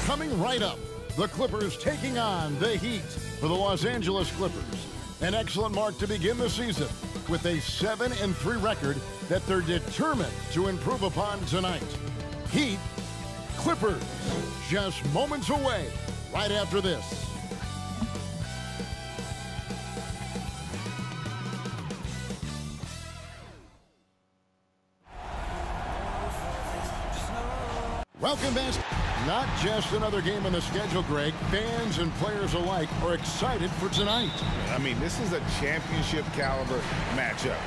Coming right up, the Clippers taking on the Heat for the Los Angeles Clippers. An excellent mark to begin the season with a 7-3 record that they're determined to improve upon tonight. Heat, Clippers, just moments away right after this. Welcome back. Not just another game on the schedule, Greg. Fans and players alike are excited for tonight. I mean, this is a championship caliber matchup.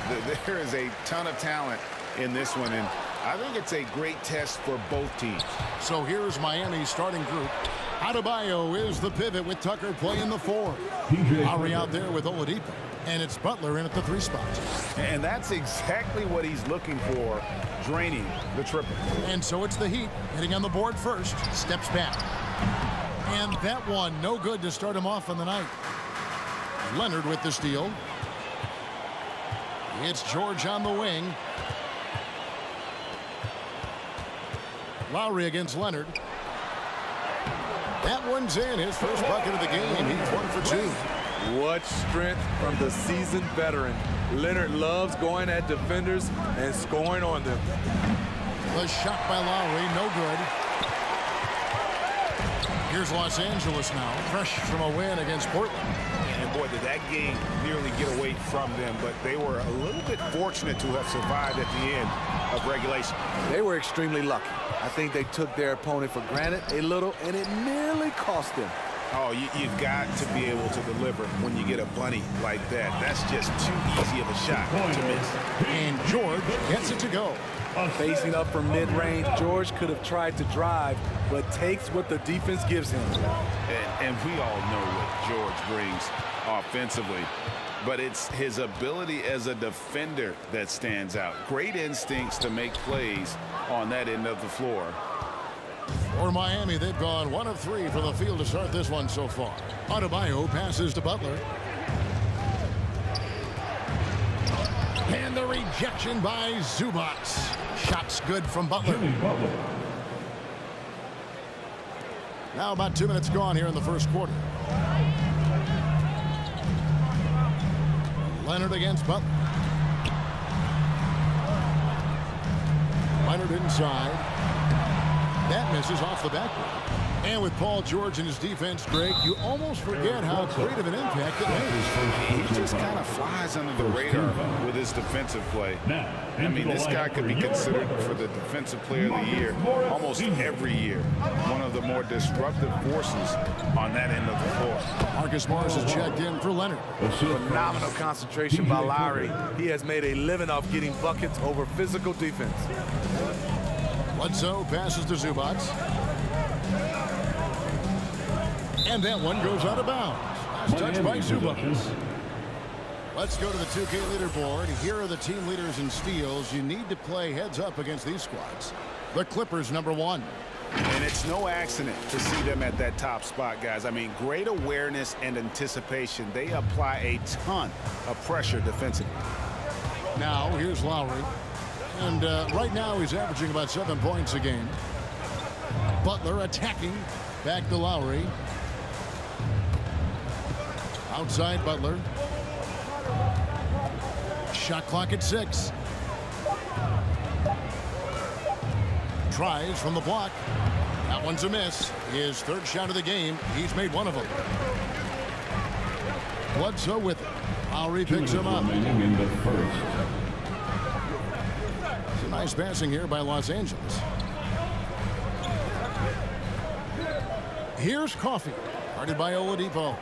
There is a ton of talent in this one, and I think it's a great test for both teams. So here's Miami's starting group. Adebayo is the pivot with Tucker playing the 4. Lowry out there with Oladipo. And it's Butler in at the 3 spot. And that's exactly what he's looking for, draining the triple. And so it's the Heat hitting on the board first. Steps back. And that one no good to start him off on the night. Leonard with the steal. It's George on the wing. Lowry against Leonard. That one's in. His first bucket of the game. He's 1 for 2. What strength from the seasoned veteran. Leonard loves going at defenders and scoring on them. The shot by Lowry, no good. Here's Los Angeles now, fresh from a win against Portland. And boy, did that game nearly get away from them, but they were a little bit fortunate to have survived at the end of regulation. They were extremely lucky. I think they took their opponent for granted a little, and it nearly cost them. Oh, you've got to be able to deliver when you get a bunny like that. That's just too easy of a shot to miss. And George gets it to go. Facing up from mid-range, George could have tried to drive, but takes what the defense gives him. And we all know what George brings offensively, but it's his ability as a defender that stands out. Great instincts to make plays on that end of the floor. For Miami, they've gone 1 of 3 from the field to start this one so far. Adebayo passes to Butler. And the rejection by Zubac. Shots good from Butler. Now about 2 minutes gone here in the first quarter. Leonard against Butler. Leonard inside. That misses off the backboard. And with Paul George and his defense, Greg, you almost forget how great of an impact it makes. He just kind of flies under the radar with his defensive play. I mean, this guy could be considered for the Defensive Player of the Year almost every year. One of the more disruptive forces on that end of the floor. Marcus Morris has checked in for Leonard. Phenomenal concentration by Lowry. He has made a living off getting buckets over physical defense. Bledsoe passes to Zubac. And that one goes out of bounds. Last touch by Zubac. Let's go to the 2K leaderboard. Here are the team leaders in steals. You need to play heads up against these squads. The Clippers, number 1. And it's no accident to see them at that top spot, guys. I mean, great awareness and anticipation. They apply a ton of pressure defensively. Now, here's Lowry. And right now, he's averaging about 7 points a game. Butler attacking. Back to Lowry. Outside Butler. Shot clock at 6. Tries from the block. That one's a miss. His 3rd shot of the game. He's made 1 of them. Bledsoe with it. Lowry picks him up. It's a nice passing here by Los Angeles. Here's Coffey. Guarded by Oladipo.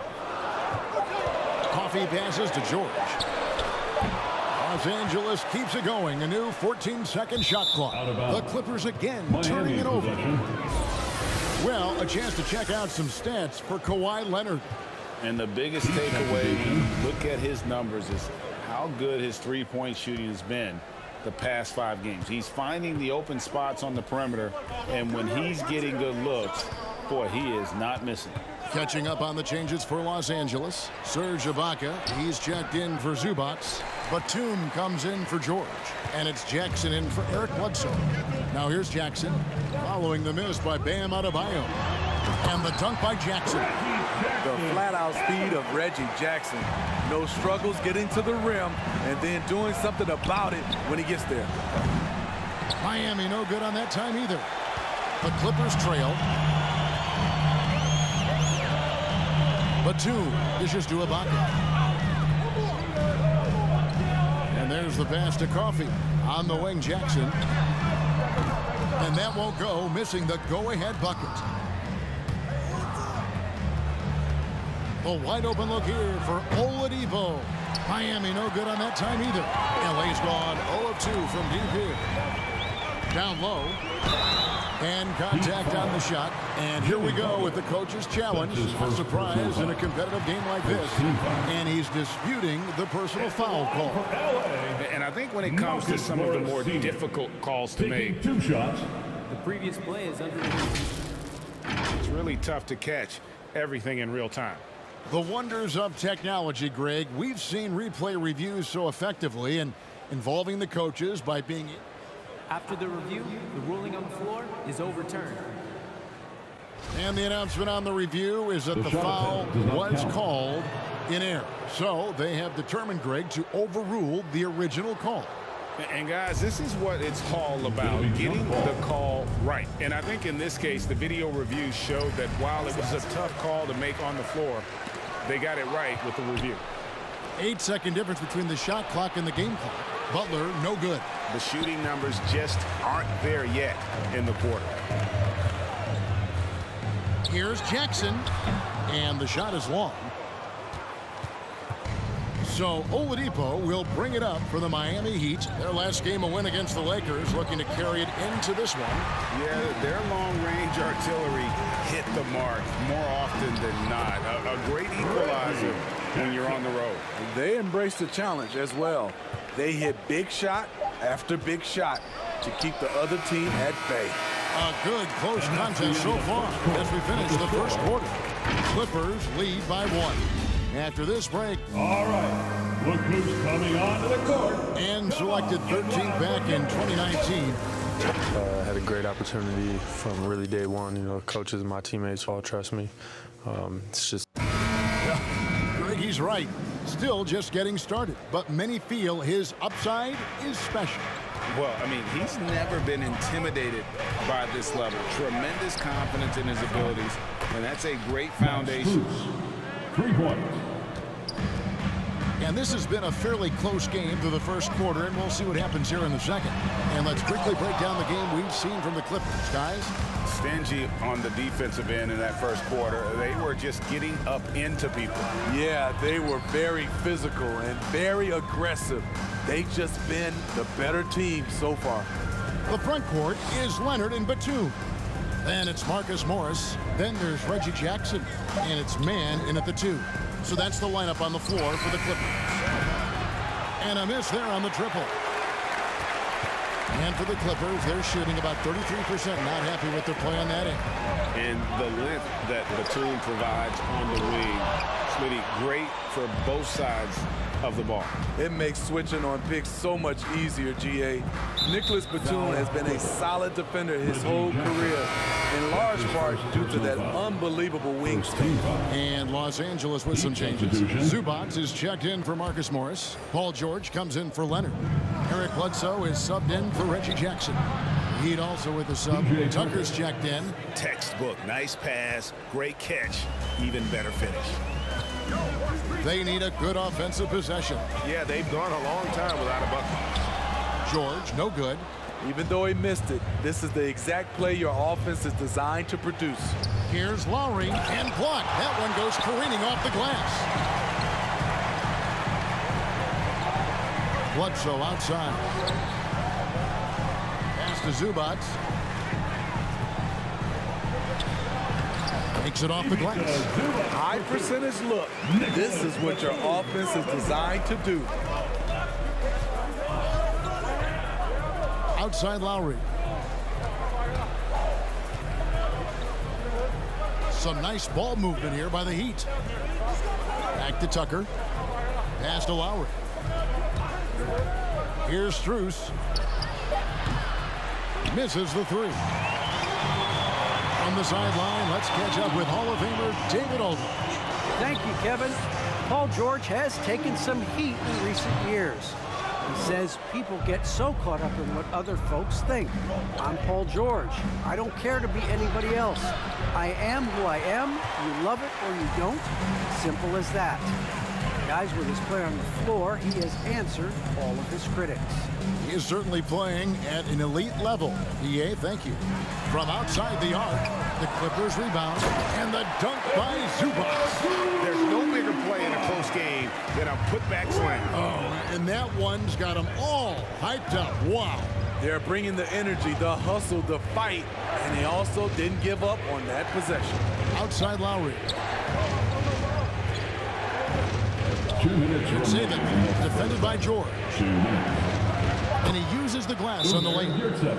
Coffey passes to George. Los Angeles keeps it going. A new 14-second shot clock. The Clippers again turning it over. Well, a chance to check out some stats for Kawhi Leonard. And the biggest takeaway, look at his numbers, is how good his three-point shooting has been the past 5 games. He's finding the open spots on the perimeter, and when he's getting good looks, boy, he is not missing. Catching up on the changes for Los Angeles. Serge Ibaka, he's checked in for Zubac. Batum comes in for George. And it's Jackson in for Eric Bledsoe. Now here's Jackson following the miss by Bam Adebayo. And the dunk by Jackson. The flat-out speed of Reggie Jackson. No struggles getting to the rim and then doing something about it when he gets there. Miami no good on that time either. The Clippers trail. Batum dishes to Ibaka. And there's the pass to Coffey. On the wing, Jackson. And that won't go, missing the go-ahead bucket. A wide open look here for Oladipo. Miami no good on that time either. LA's gone 0 of 2 from deep here. Down low. And contact on the shot. And here we go with the coach's challenge. A surprise in a competitive game like this. And he's disputing the personal foul call. And I think when it comes to some of the more difficult calls to make, the previous play is under the it's really tough to catch everything in real time. The wonders of technology, Greg. We've seen replay reviews so effectively and involving the coaches by being... After the review, the ruling on the floor is overturned. And the announcement on the review is that the foul was called in error. So they have determined, Greg, to overrule the original call. And guys, this is what it's all about, getting the call right. And I think in this case, the video review showed that while it was a tough call to make on the floor, they got it right with the review. 8-second difference between the shot clock and the game clock. Butler, no good. The shooting numbers just aren't there yet in the quarter. Here's Jackson, and the shot is long. So Oladipo will bring it up for the Miami Heat. Their last game, a win against the Lakers, looking to carry it into this one. Yeah, their long-range artillery hit the mark more often than not. A great equalizer when you're on the road. They embrace the challenge as well. They hit big shot after big shot to keep the other team at bay. A good close contest so far as we finish the first quarter. Clippers lead by 1. After this break. All right, look who's coming onto the court. And selected 13th back in 2019. Had a great opportunity from really day one. You know, coaches and my teammates all trust me. It's just... Greg, he's right. Still just getting started, but many feel his upside is special. Well, I mean, he's never been intimidated by this level. Tremendous confidence in his abilities, and that's a great foundation. 3 points. And this has been a fairly close game through the first quarter, and we'll see what happens here in the second. And let's quickly break down the game we've seen from the Clippers, guys. Stingy on the defensive end in that first quarter. They were just getting up into people. Yeah, they were very physical and very aggressive. They've just been the better team so far. The front court is Leonard and Batum. Then it's Marcus Morris. Then there's Reggie Jackson. And it's Mann in at the 2. So that's the lineup on the floor for the Clippers. And a miss there on the triple. And for the Clippers, they're shooting about 33%. Not happy with their play on that end. And the length that Batum provides on the wing, Smitty, great for both sides of the ball. It makes switching on picks so much easier, GA. Nicholas Batum has been a solid defender his whole career, in large part due to that unbelievable wingspan. And Los Angeles with some changes. Zubac is checked in for Marcus Morris. Paul George comes in for Leonard. Eric Bledsoe is subbed in for Reggie Jackson. Heat also with the sub. Tucker's checked in. Textbook, nice pass, great catch, even better finish. They need a good offensive possession. Yeah, they've gone a long time without a bucket. George, no good. Even though he missed it, this is the exact play your offense is designed to produce. Here's Lowry and blocked. That one goes careening off the glass. Bledsoe outside. Pass to Zubac. Takes it off the glass. High percentage look. This is what your offense is designed to do. Outside Lowry. Some nice ball movement here by the Heat. Back to Tucker. Pass to Lowry. Here's Strus. Misses the 3. From the sideline, let's catch up with Hall of Famer David Aldridge. Thank you, Kevin. Paul George has taken some heat in recent years. He says people get so caught up in what other folks think. I'm Paul George. I don't care to be anybody else. I am who I am. You love it or you don't. Simple as that. Guys, with his play on the floor, he has answered all of his critics. He is certainly playing at an elite level. EA, thank you. From outside the arc, the Clippers rebound, and the dunk by Zubac. There's no bigger play in a close game than a putback slam. Oh, and that one's got them all hyped up. Wow. They're bringing the energy, the hustle, the fight, and they also didn't give up on that possession. Outside Lowry. 2 minutes. Saban, defended by George. 2 minutes. And he uses the glass on the lane.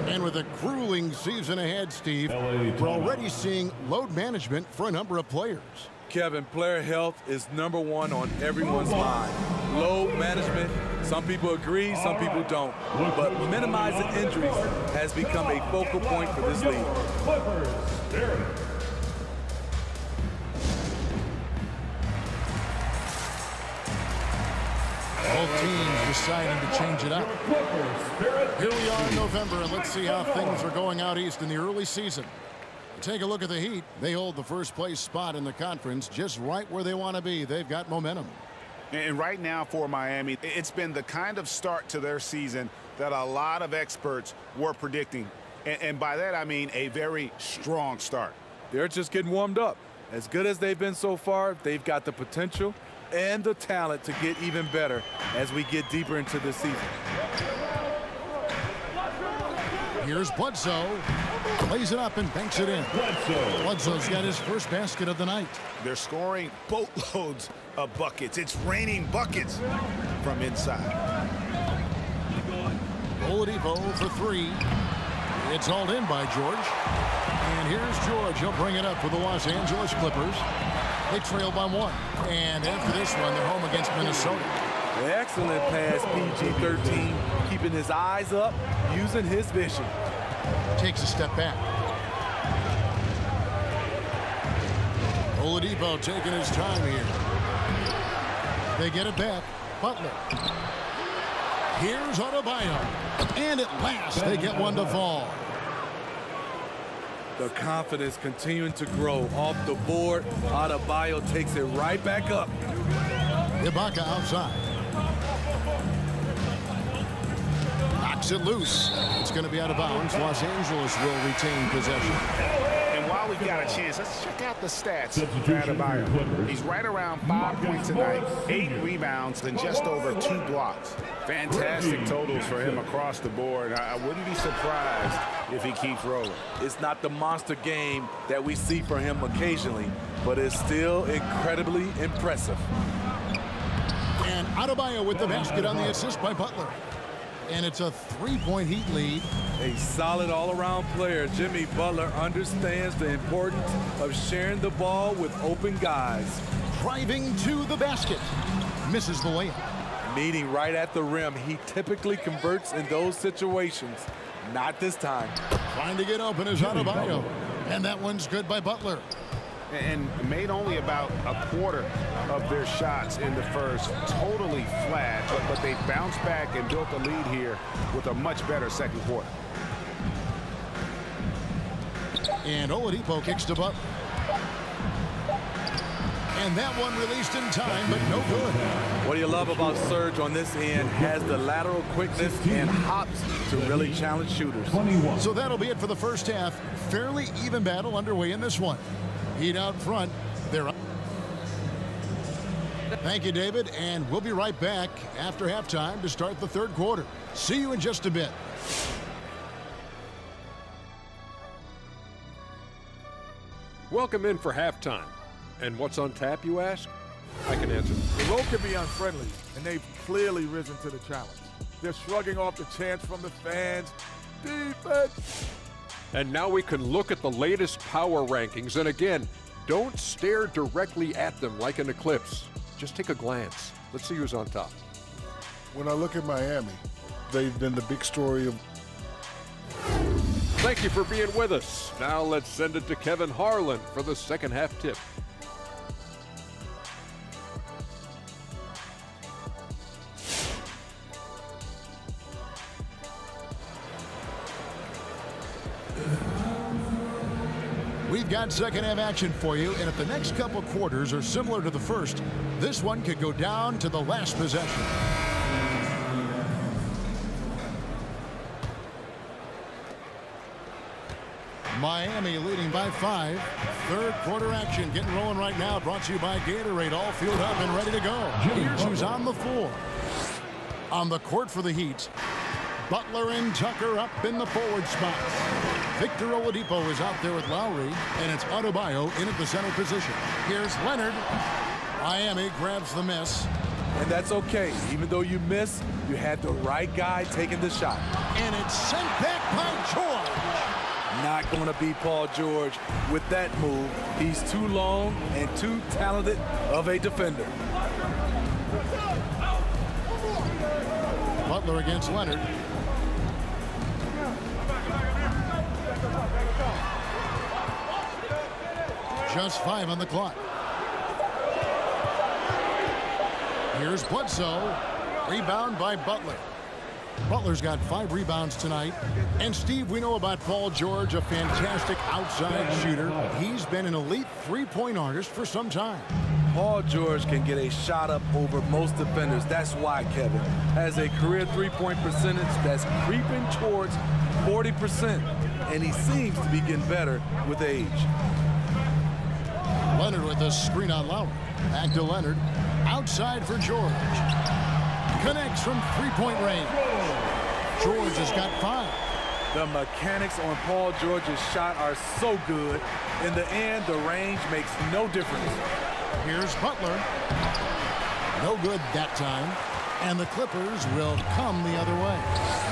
And with a grueling season ahead, Steve, we're already seeing load management for a number of players. Kevin, player health is #1 on everyone's mind. Load management, some people agree, some people don't. But minimizing injuries has become a focal point for this league. Both teams deciding to change it up. Here we are in November, and let's see how things are going out east in the early season. Take a look at the Heat. They hold the first place spot in the conference just right where they want to be. They've got momentum. And right now for Miami, it's been the kind of start to their season that a lot of experts were predicting. And by that, I mean a very strong start. They're just getting warmed up. As good as they've been so far, they've got the potential and the talent to get even better as we get deeper into the season. Here's Bledsoe. Plays it up and banks it in. Bledsoe's got his first basket of the night. They're scoring boatloads of buckets. It's raining buckets from inside. Oladipo for 3. It's hauled in by George. And here's George. He'll bring it up for the Los Angeles Clippers. They trail by 1. And after this one, they're home against Minnesota. Excellent pass, PG-13, keeping his eyes up, using his vision. Takes a step back. Oladipo taking his time here. They get it back. Butler. Here's Adebayo. And at last, they get one to fall. The confidence continuing to grow off the board. Adebayo takes it right back up. Ibaka outside. Knocks it loose. It's going to be out of bounds. Los Angeles will retain possession. And while we've got a chance, let's check out the stats for Adebayo. He's right around 5 points a night, 8 rebounds, and just over 2 blocks. Fantastic totals for him across the board. I wouldn't be surprised if he keeps rolling. It's not the monster game that we see from him occasionally, but it's still incredibly impressive. And Adebayo with the basket on the assist by Butler. And it's a 3-point Heat lead. A solid all-around player. Jimmy Butler understands the importance of sharing the ball with open guys. Driving to the basket. Misses the layup. Meeting right at the rim. He typically converts in those situations. Not this time. Trying to get open is Adebayo. And that one's good by Butler. And made only about a quarter of their shots in the first. Totally flat, but they bounced back and built a lead here with a much better second quarter. And Oladipo kicks to Butler. And that one released in time, but no good. What do you love about Serge on this end? Has the lateral quickness and hops to really challenge shooters. So that'll be it for the first half. Fairly even battle underway in this one. Heat out front. They're up. Thank you, David, and we'll be right back after halftime to start the third quarter. See you in just a bit. Welcome in for halftime. And what's on tap, you ask? I can answer. The road can be unfriendly, and they've clearly risen to the challenge. They're shrugging off the chants from the fans. Defense! And now we can look at the latest power rankings. And again, don't stare directly at them like an eclipse. Just take a glance. Let's see who's on top. When I look at Miami, they've been the big story of... Thank you for being with us. Now let's send it to Kevin Harlan for the second half tip. We've got second half action for you, and if the next couple quarters are similar to the first, this one could go down to the last possession. Miami leading by 5. Third quarter action getting rolling right now. Brought to you by Gatorade. All fueled up and ready to go. Here's who's on the floor. On the court for the Heat, Butler and Tucker up in the forward spots. Victor Oladipo is out there with Lowry, and it's Adebayo in at the center position. Here's Leonard. Miami grabs the miss. And that's okay. Even though you miss, you had the right guy taking the shot. And it's sent back by George. Not going to be Paul George with that move. He's too long and too talented of a defender. Butler against Leonard. Just 5 on the clock. Here's Bledsoe. Rebound by Butler. Butler's got 5 rebounds tonight. And Steve, we know about Paul George, a fantastic outside shooter. He's been an elite three-point artist for some time. Paul George can get a shot up over most defenders. That's why Kevin has a career three-point percentage that's creeping towards 40%. And he seems to be getting better with age. Leonard with a screen on Lowry. Back to Leonard. Outside for George. Connects from three-point range. George has got 5. The mechanics on Paul George's shot are so good. In the end, the range makes no difference. Here's Butler. No good that time. And the Clippers will come the other way.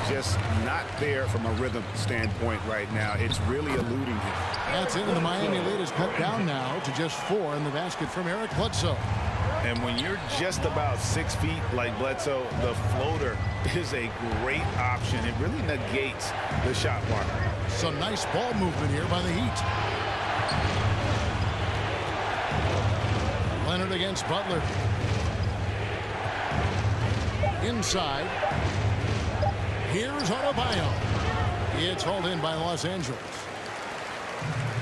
Just not there from a rhythm standpoint right now. It's really eluding him. That's it, and the Miami lead is cut down now to just 4 in the basket from Eric Bledsoe. And when you're just about 6 feet like Bledsoe, the floater is a great option. It really negates the shot blocker. Some nice ball movement here by the Heat. Leonard against Butler. Inside. Here's Adebayo. It's hauled in by Los Angeles.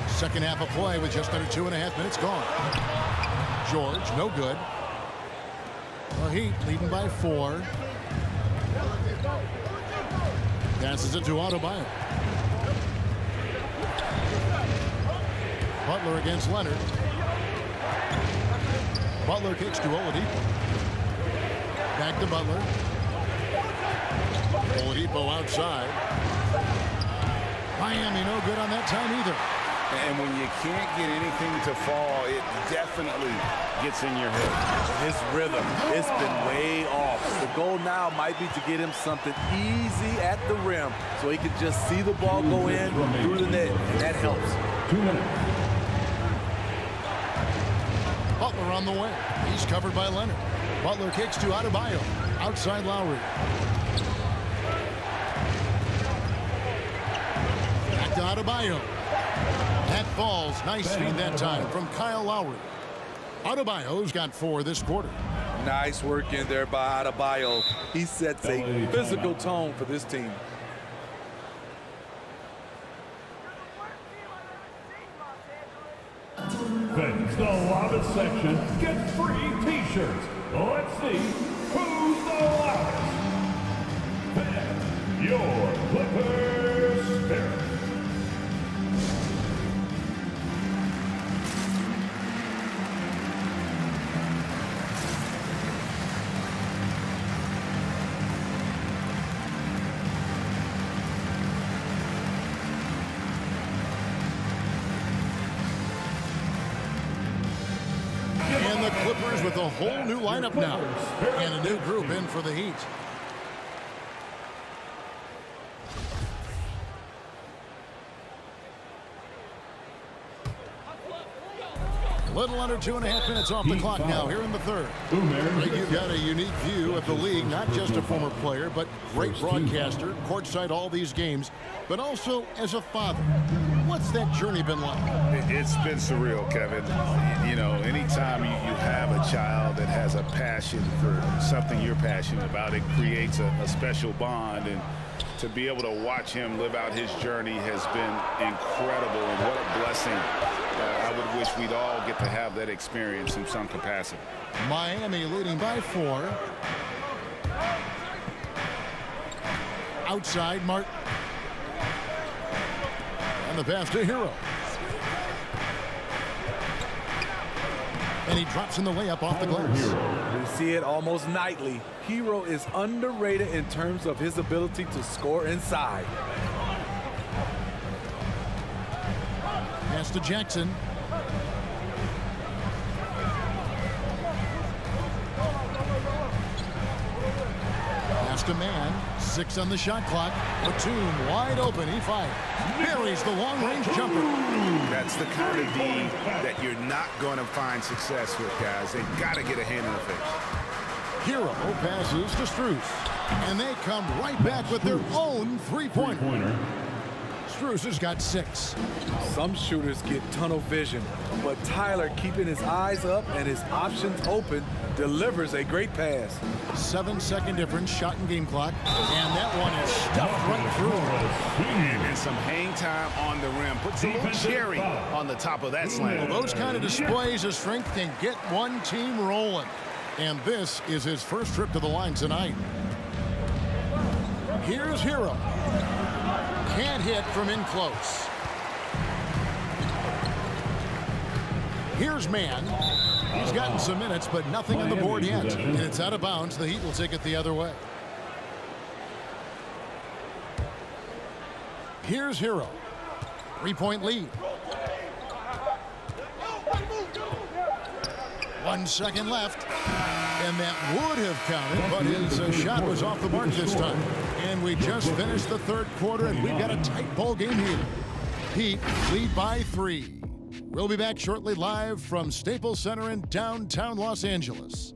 Second half of play with just under 2.5 minutes gone. George, no good. The Heat leading by 4. Passes it to Adebayo. Butler against Leonard. Butler kicks to Oladipo. Back to Butler. Oladipo outside. Miami no good on that time either. And when you can't get anything to fall, it definitely gets in your head. His rhythm, it's been way off. The goal now might be to get him something easy at the rim so he can just see the ball go in through the net, and that helps. 2 minutes. Butler on the way. He's covered by Leonard. Butler kicks to Adebayo. Outside Lowry. Back to Adebayo. That falls. Nice feed that time from Kyle Lowry. Adebayo's got 4 this quarter. Nice work in there by Adebayo. He sets a physical tone for this team. Fans, the loudest section get free T-shirts. Let's see who's the loudest. And your Clippers Spirit. And the Clippers with a whole new lineup now. And a new group in for the Heat. Little under 2.5 minutes off the clock now here in the third. Greg, you've got a unique view of the league, not just a former player, but great broadcaster, courtside all these games, but also as a father. What's that journey been like? It's been surreal, Kevin. You know, anytime you have a child that has a passion for something you're passionate about, it creates a special bond. And to be able to watch him live out his journey has been incredible, and what a blessing. I would wish we'd all get to have that experience in some capacity. Miami leading by 4. Outside, Martin. And the pass to Hero. And he drops in the layup off the glass. We see it almost nightly. Hero is underrated in terms of his ability to score inside. Pass to Jackson. Pass to Man. 6 on the shot clock. Batum wide open. He fires. Buries the long-range jumper. That's the kind of D that you're not going to find success with, guys. They've got to get a hand in the face. Hero passes to Strus. And they come right back with their own three-pointer. Strus has got 6. Some shooters get tunnel vision, but Tyler, keeping his eyes up and his options open, delivers a great pass. 7-second difference, shot and game clock, and that one is stuffed right through. And some hang time on the rim. Puts a little cherry on the top of that slam. Well, those kind of displays of strength can get one team rolling. And this is his first trip to the line tonight. Here's Hero. Can't hit from in close. Here's Man. He's gotten some minutes, but nothing on the board yet. And it's out of bounds. The Heat will take it the other way. Here's Hero. 3-point lead. 1 second left. And that would have counted, but his shot was off the mark this time. And we just finished the third quarter, and we've got a tight ball game here. Heat lead by 3. We'll be back shortly live from Staples Center in downtown Los Angeles.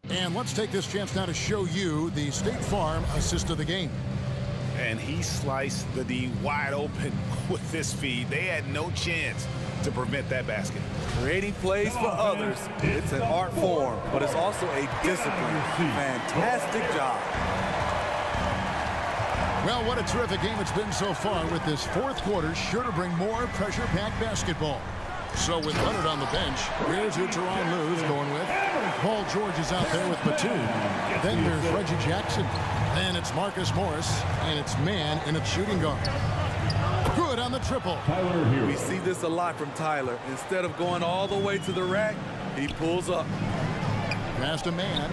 And let's take this chance now to show you the State Farm assist of the game. And he sliced the D wide open with this feed. They had no chance to prevent that basket. Creating plays for others, it's an art form, but it's also a discipline. Fantastic job. Well, what a terrific game it's been so far, with this fourth quarter sure to bring more pressure-packed basketball. So with Leonard on the bench, here's who Tyronn Lue's going with. Paul George is out there with Batum. Then there's Reggie Jackson. Then it's Marcus Morris, and it's Man in its shooting guard. Good on the triple. We see this a lot from Tyler. Instead of going all the way to the rack, he pulls up. Pass to Man.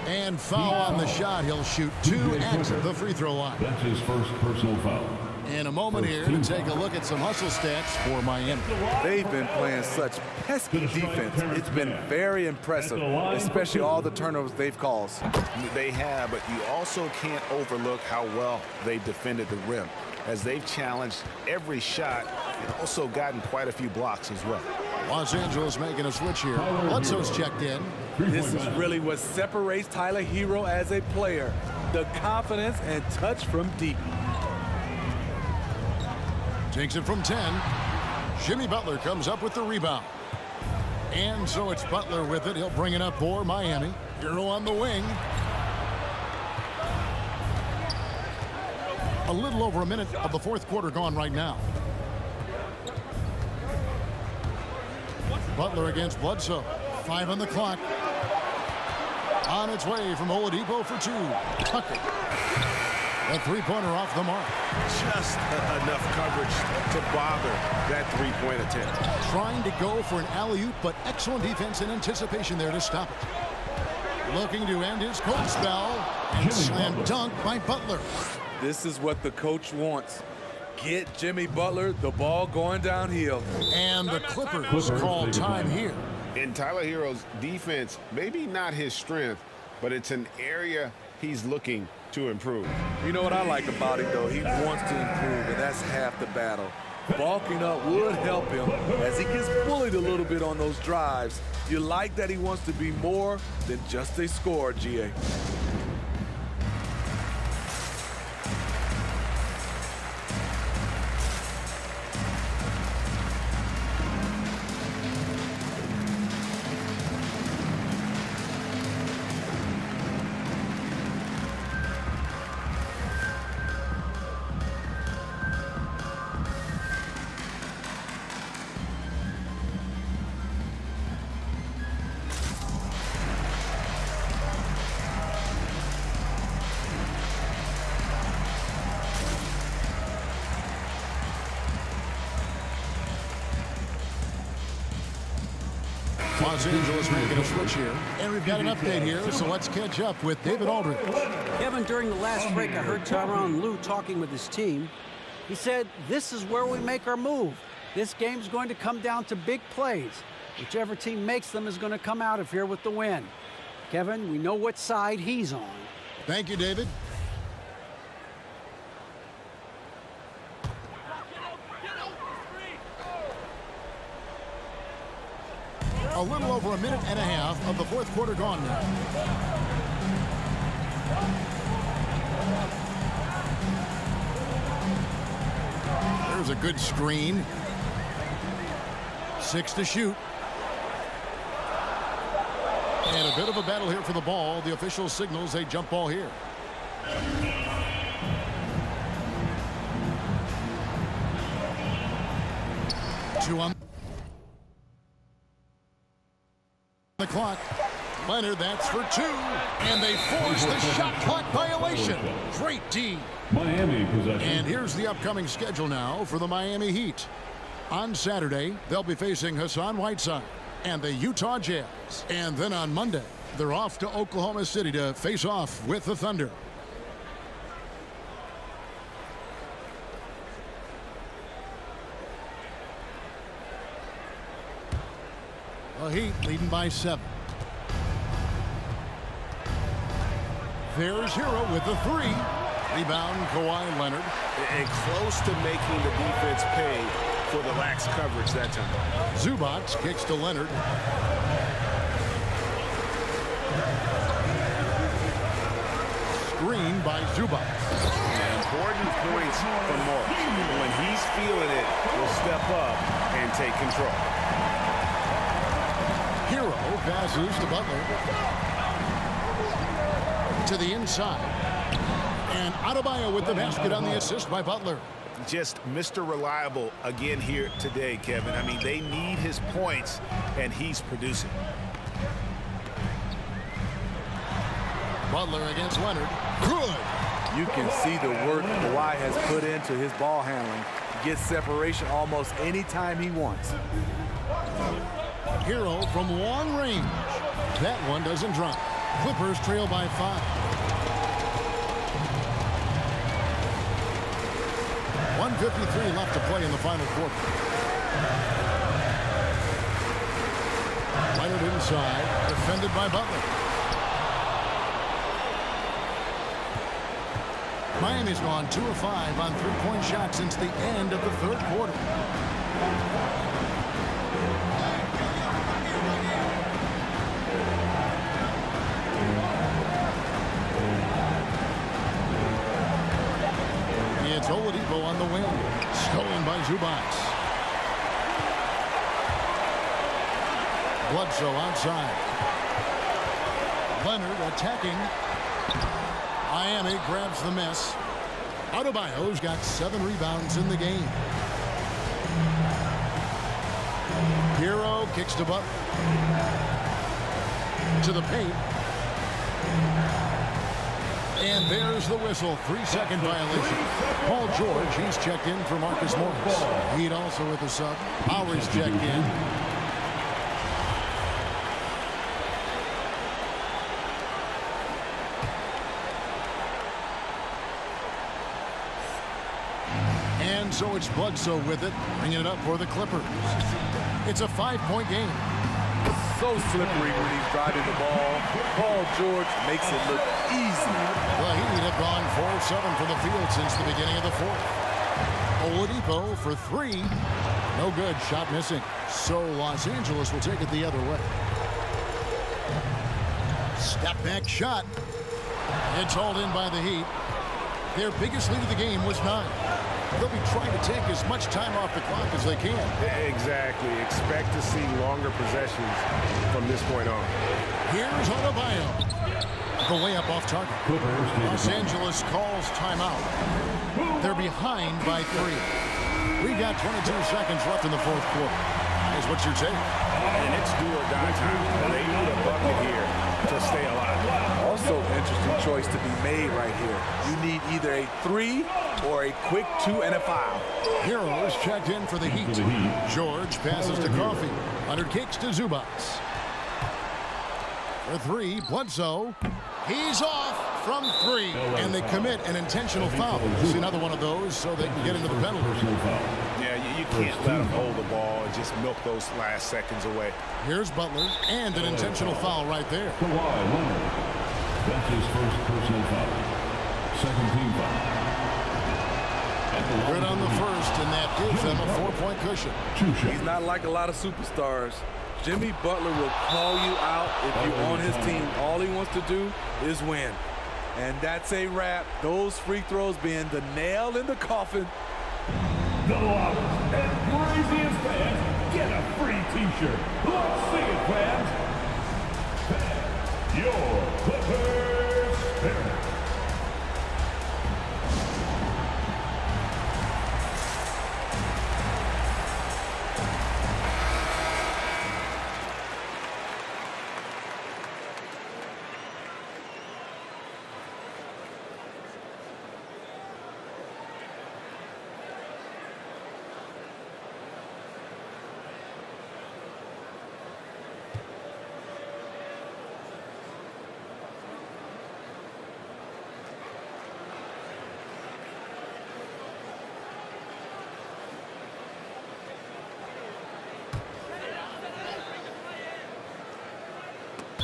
And foul on the shot. He'll shoot 2 at the free throw line. That's his first personal foul. In a moment here to take a look at some hustle stats for Miami. They've been playing such pesky defense. It's been very impressive, especially all the turnovers they've caused. They have, but you also can't overlook how well they've defended the rim, as they've challenged every shot and also gotten quite a few blocks as well. Los Angeles making a switch here. Bledsoe's checked in. This is really what separates Tyler Hero as a player. The confidence and touch from deep. Takes it from 10. Jimmy Butler comes up with the rebound. And so it's Butler with it. He'll bring it up for Miami. Hero on the wing. A little over a minute of the fourth quarter gone right now. Butler against Bledsoe. 5 on the clock. On its way from Oladipo for 2. Tucker. A three-pointer off the mark. Just enough coverage to bother that three-point attempt. Trying to go for an alley-oop, but excellent defense and anticipation there to stop it. Looking to end his cold spell. And slam dunk by Butler. This is what the coach wants. Get Jimmy Butler the ball going downhill. And the Clippers call time here. In Tyler Herro's defense, maybe not his strength, but it's an area he's looking to improve. You know what I like about him, though? He wants to improve, and that's half the battle. Bulking up would help him as he gets bullied a little bit on those drives. You like that he wants to be more than just a scorer, GA. Los Angeles making a switch here. And we've got an update here, so let's catch up with David Aldridge. Kevin, during the last break, I heard Tyronn Lue talking with his team. He said, this is where we make our move. This game's going to come down to big plays. Whichever team makes them is going to come out of here with the win. Kevin, we know what side he's on. Thank you, David. A little over a minute and a half of the fourth quarter gone now. There's a good screen. 6 to shoot. And a bit of a battle here for the ball. The official signals a jump ball here. Two on the clock. Leonard, that's for 2. And they force the shot clock violation. Great D. Miami possession. And here's the upcoming schedule now for the Miami Heat. On Saturday, they'll be facing Hassan Whiteside and the Utah Jazz. And then on Monday, they're off to Oklahoma City to face off with the Thunder. The Heat leading by 7. There's Hero with the 3. Rebound, Kawhi Leonard. And close to making the defense pay for the lax coverage that time. Zubac kicks to Leonard. Screen by Zubac. Important points for Morris. When he's feeling it, he'll step up and take control. Hero passes to Butler. To the inside. And Adebayo with the basket on the assist by Butler. Just Mr. Reliable again here today, Kevin. I mean, they need his points, and he's producing. Butler against Leonard. Good. You can see the work Kawhi has put into his ball handling. Gets separation almost any time he wants. Hero from long range. That one doesn't drop. Clippers trail by 5. 1:53 left to play in the final quarter. Leonard inside, defended by Butler. Miami's gone 2 of 5 on 3-point shots since the end of the third quarter. It's Oladipo on the wing. Stolen by Zubac. Bledsoe outside. Leonard attacking. Miami grabs the miss. Adebayo's got 7 rebounds in the game. Hero kicks to Butler. To the paint. And there's the whistle. 3-second violation. Paul George, he's checked in for Marcus Morris. Heat also with the sub. Howard's checked in. And so it's Bledsoe with it, bringing it up for the Clippers. It's a 5-point game. So slippery when he's driving the ball. Paul George makes it look easy. The Heat have gone 4-7 from the field since the beginning of the fourth. Oladipo for three. No good. Shot missing. So Los Angeles will take it the other way. Step back shot. It's hauled in by the Heat. Their biggest lead of the game was 9. They'll be trying to take as much time off the clock as they can. Exactly. Expect to see longer possessions from this point on. Here's Adebayo. The layup off target. Los Angeles calls timeout. They're behind by 3. We've got 22 seconds left in the fourth quarter. Is what's your take? And it's do or die time. They need a bucket here to stay alive. Also, interesting choice to be made right here. You need either a 3 or a quick 2 and a foul. Heroes checked in for the Heat. George passes to Coffey. 100 kicks to Zubats. For 3, Bledsoe. He's off from 3. And they commit an intentional foul. See another one of those so they can get into the penalty. Yeah, you can't let them hold the ball and just milk those last seconds away. Here's Butler, and an intentional foul right there. Kawhi Leonard. That's his first personal foul. Second team foul. Good on the first, and that gives them a 4-point cushion. He's not like a lot of superstars. Jimmy Butler will call you out if you're on his team. All he wants to do is win. And that's a wrap. Those free throws being the nail in the coffin. The loudest and craziest fans get a free T-shirt. Let's see it, fans. Your Clippers spirit.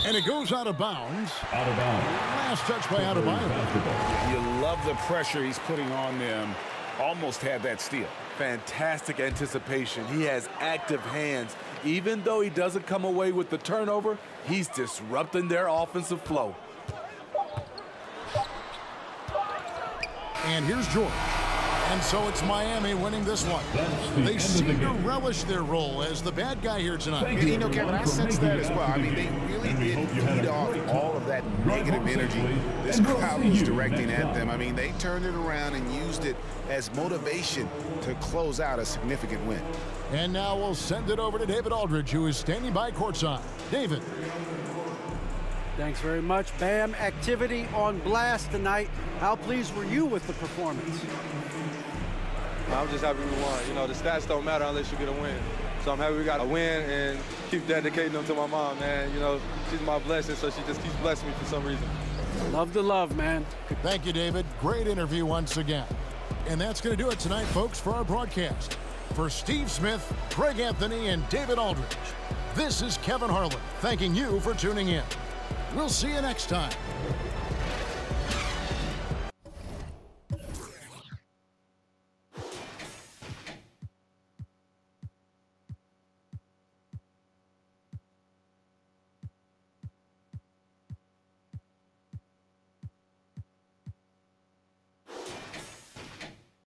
And it goes out of bounds. Out of bounds. Last touch by Adebayo. You love the pressure he's putting on them. Almost had that steal. Fantastic anticipation. He has active hands. Even though he doesn't come away with the turnover, he's disrupting their offensive flow. And here's George. And so it's Miami winning this one. They seem to relish their role as the bad guy here tonight. And you know, Kevin, I sense that as well. I mean, they really did feed off all of that negative energy this crowd was directing at them. I mean, they turned it around and used it as motivation to close out a significant win. And now we'll send it over to David Aldridge, who is standing by courtside. David. Thanks very much, Bam. Activity on blast tonight. How pleased were you with the performance? I'm just happy we won. You know, the stats don't matter unless you get a win. So I'm happy we got a win and keep dedicating them to my mom, man. You know, she's my blessing, so she just keeps blessing me for some reason. Love the love, man. Thank you, David. Great interview once again. And that's going to do it tonight, folks, for our broadcast. For Steve Smith, Greg Anthony, and David Aldridge, this is Kevin Harlan thanking you for tuning in. We'll see you next time.